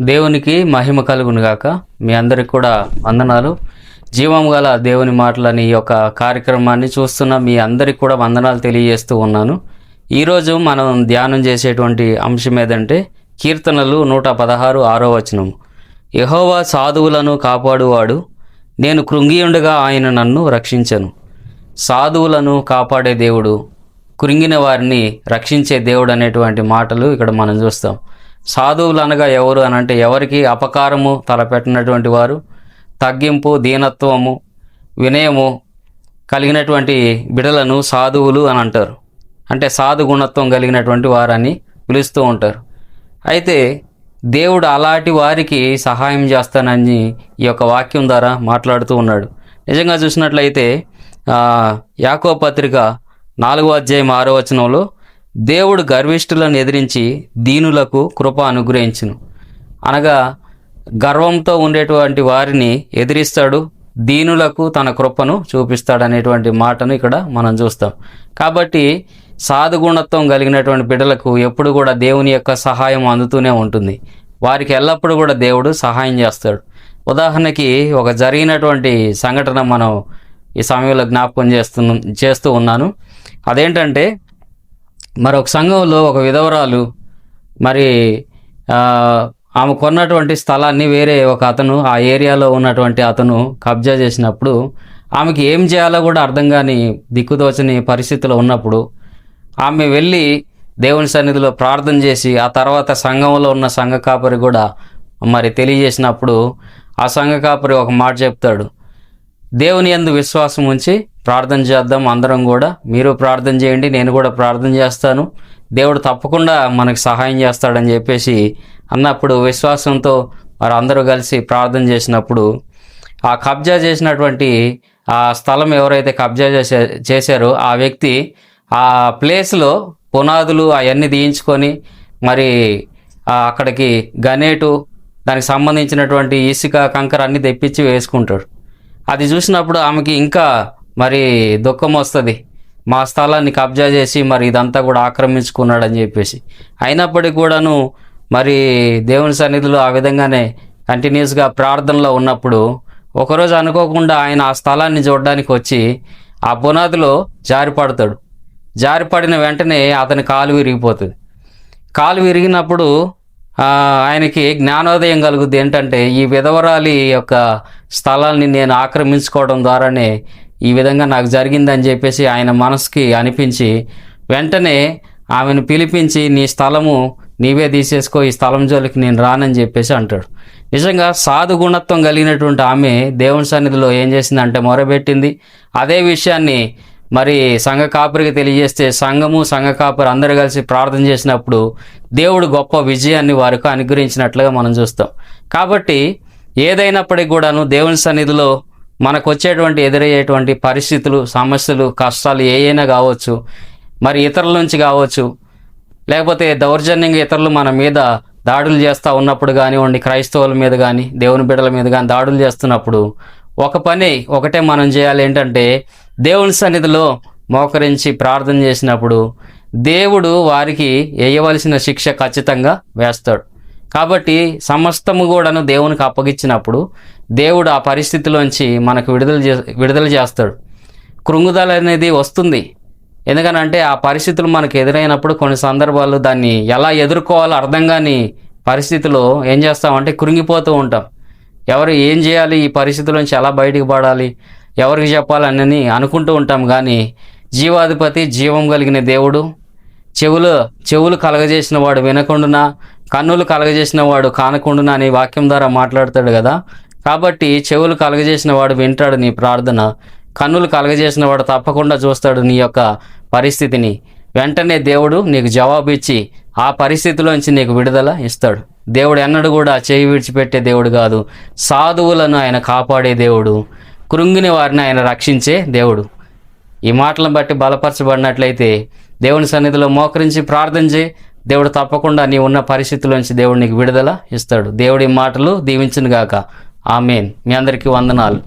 దేవునికి మహిమ కలుగును గాక. మీ అందరికి కూడా వందనాలు. జీవం గల దేవుని మాటలని ఈ యొక్క కార్యక్రమాన్ని చూస్తున్న మీ అందరికి కూడా వందనాలు తెలియజేస్తూ ఉన్నాను. ఈరోజు మనం ధ్యానం చేసేటువంటి అంశం ఏదంటే కీర్తనలు 116 6వ వచనం. యెహోవా సాధువులను కాపాడువాడు, నేను కృంగియుండగా ఆయన నన్ను రక్షించెను. సాధువులను కాపాడే దేవుడు, కృంగిన వారిని రక్షించే దేవుడు అనేటువంటి మాటలు ఇక్కడ మనం చూస్తాం. సాధువులు అనగా ఎవరు అనంటే ఎవరికి అపకారము తలపెట్టినటువంటి వారు, తగ్గింపు, దీనత్వము, వినయము కలిగినటువంటి బిడలను సాధువులు అని అంటారు. అంటే సాధు గుణత్వం కలిగినటువంటి వారని పిలుస్తూ ఉంటారు. అయితే దేవుడు అలాంటి వారికి సహాయం చేస్తానని ఈ యొక్క వాక్యం ద్వారా మాట్లాడుతూ ఉన్నాడు. నిజంగా చూసినట్లయితే యాకోబు పత్రిక 4వ అధ్యాయం 6వ వచనంలో దేవుడు గర్విష్ఠులను ఎదిరించి దీనులకు కృప అనుగ్రహించును. అనగా గర్వంతో ఉండేటువంటి వారిని ఎదిరిస్తాడు, దీనులకు తన కృపను చూపిస్తాడనేటువంటి మాటను ఇక్కడ మనం చూస్తాం. కాబట్టి సాధుగుణత్వం కలిగినటువంటి బిడ్డలకు ఎప్పుడు కూడా దేవుని యొక్క సహాయం అందుతూనే ఉంటుంది. వారికి ఎల్లప్పుడూ కూడా దేవుడు సహాయం చేస్తాడు. ఉదాహరణకి ఒక జరిగినటువంటి సంఘటన మనం ఈ సమయంలో జ్ఞాపకం చేస్తూ ఉన్నాను. అదేంటంటే మరొక సంఘంలో ఒక విధవరాలు మరి ఆమె కొన్నటువంటి స్థలాన్ని వేరే ఒక అతను, ఆ ఏరియాలో ఉన్నటువంటి అతను కబ్జా చేసినప్పుడు ఆమెకి ఏం చేయాలో కూడా అర్థం కాని దిక్కుదోచని పరిస్థితిలో ఉన్నప్పుడు ఆమె వెళ్ళి దేవుని సన్నిధిలో ప్రార్థన చేసి ఆ తర్వాత సంఘంలో ఉన్న సంఘ కాపరి కూడా మరి తెలియజేసినప్పుడు ఆ సంఘ కాపరి ఒక మాట చెప్తాడు, దేవుని యందు విశ్వాసం ఉంచి ప్రార్థన చేద్దాం అందరం కూడా, మీరు ప్రార్థన చేయండి, నేను కూడా ప్రార్థన చేస్తాను, దేవుడు తప్పకుండా మనకు సహాయం చేస్తాడని చెప్పేసి అన్నప్పుడు విశ్వాసంతో మరి అందరూ కలిసి ప్రార్థన చేసినప్పుడు ఆ కబ్జా చేసినటువంటి ఆ స్థలం ఎవరైతే కబ్జా చేశారో ఆ వ్యక్తి ఆ ప్లేస్లో పునాదులు అవన్నీ తీయించుకొని మరి అక్కడికి గనేటు దానికి సంబంధించినటువంటి ఇసుక కంకర అన్నీ తెప్పించి వేసుకుంటాడు. అది చూసినప్పుడు ఆమెకి ఇంకా మరి దుఃఖం వస్తుంది, మా స్థలాన్ని కబ్జా చేసి మరి ఇదంతా కూడా ఆక్రమించుకున్నాడని చెప్పేసి. అయినప్పటికీ కూడాను మరి దేవుని సన్నిధిలో ఆ విధంగానే కంటిన్యూస్గా ప్రార్థనలో ఉన్నప్పుడు ఒకరోజు అనుకోకుండా ఆయన ఆ స్థలాన్ని చూడడానికి వచ్చి ఆ పునాదిలో జారిపడతాడు. జారిపడిన వెంటనే అతని కాలు విరిగిపోతుంది. కాలు విరిగినప్పుడు ఆయనకి జ్ఞానోదయం కలుగుద్ది. ఏంటంటే ఈ విధవరాలి యొక్క స్థలాన్ని నేను ఆక్రమించుకోవడం ద్వారానే ఈ విధంగా నాకు జరిగిందని చెప్పేసి ఆయన మనసుకి అనిపించి వెంటనే ఆమెను పిలిపించి నీ స్థలము నీవే తీసేసుకో, ఈ స్థలం జోలికి నేను రానని చెప్పేసి అంటాడు. నిజంగా సాధు గుణత్వం కలిగినటువంటి ఆమె దేవుని సన్నిధిలో ఏం చేసిందంటే మొరబెట్టింది. అదే విషయాన్ని మరి సంఘ కాపరికి తెలియజేస్తే సంఘము సంఘ కాపరి అందరూ కలిసి ప్రార్థన చేసినప్పుడు దేవుడు గొప్ప విజయాన్ని వారికి అనుగ్రహించినట్లుగా మనం చూస్తాం. కాబట్టి ఏదైనప్పటికీ కూడాను దేవుని సన్నిధిలో మనకు వచ్చేటువంటి ఎదురయ్యేటువంటి పరిస్థితులు, సమస్యలు, కష్టాలు ఏవైనా కావచ్చు, మరి ఇతరుల నుంచి కావచ్చు, లేకపోతే దౌర్జన్యంగా ఇతరులు మన మీద దాడులు చేస్తూ ఉన్నప్పుడు కానివ్వండి, క్రైస్తవుల మీద కానీ దేవుని బిడ్డల మీద కానీ దాడులు చేస్తున్నప్పుడు ఒకటే మనం చేయాలి. ఏంటంటే దేవుని సన్నిధిలో మోకరించి ప్రార్థన చేసినప్పుడు దేవుడు వారికి వేయవలసిన శిక్ష ఖచ్చితంగా వేస్తాడు. కాబట్టి సమస్తము కూడాను దేవునికి అప్పగించినప్పుడు దేవుడు ఆ పరిస్థితిలోంచి మనకు విడుదల చేస్తాడు. కృంగుదల అనేది వస్తుంది. ఎందుకనంటే ఆ పరిస్థితులు మనకు ఎదురైనప్పుడు కొన్ని సందర్భాల్లో దాన్ని ఎలా ఎదుర్కోవాలో అర్థం కాని పరిస్థితిలో ఏం చేస్తామంటే కృంగిపోతూ ఉంటాం. ఎవరు ఏం చేయాలి, ఈ పరిస్థితుల్లోంచి ఎలా బయటికి పడాలి, ఎవరికి చెప్పాలని అనుకుంటూ ఉంటాం. కానీ జీవాధిపతి, జీవం కలిగిన దేవుడు, చెవులు కలగజేసిన వాడు వినకుండునా, కన్నులు కలగజేసిన వాడు కానకుండునా అనే వాక్యం ద్వారా మాట్లాడతాడు కదా. కాబట్టి చెవులు కలగజేసిన వాడు వింటాడు నీ ప్రార్థన, కన్నులు కలగజేసిన వాడు తప్పకుండా చూస్తాడు నీ యొక్క పరిస్థితిని. వెంటనే దేవుడు నీకు జవాబు ఇచ్చి ఆ పరిస్థితిలోంచి నీకు విడుదల ఇస్తాడు. దేవుడు ఎన్నడూ కూడా చేయి విడిచిపెట్టే దేవుడు కాదు. సాధువులను ఆయన కాపాడే దేవుడు, కృంగిన వారిని ఆయన రక్షించే దేవుడు. ఈ మాటలను బట్టి బలపరచబడినట్లయితే దేవుని సన్నిధిలో మోకరించి ప్రార్థన చేయి, దేవుడు తప్పకుండా నీ ఉన్న పరిస్థితుల్లోంచి దేవుడు నీకు విడుదల ఇస్తాడు. దేవుడి మాటలు దీవించును గాక. ఆమేన్. మీ అందరికీ వందనాలు.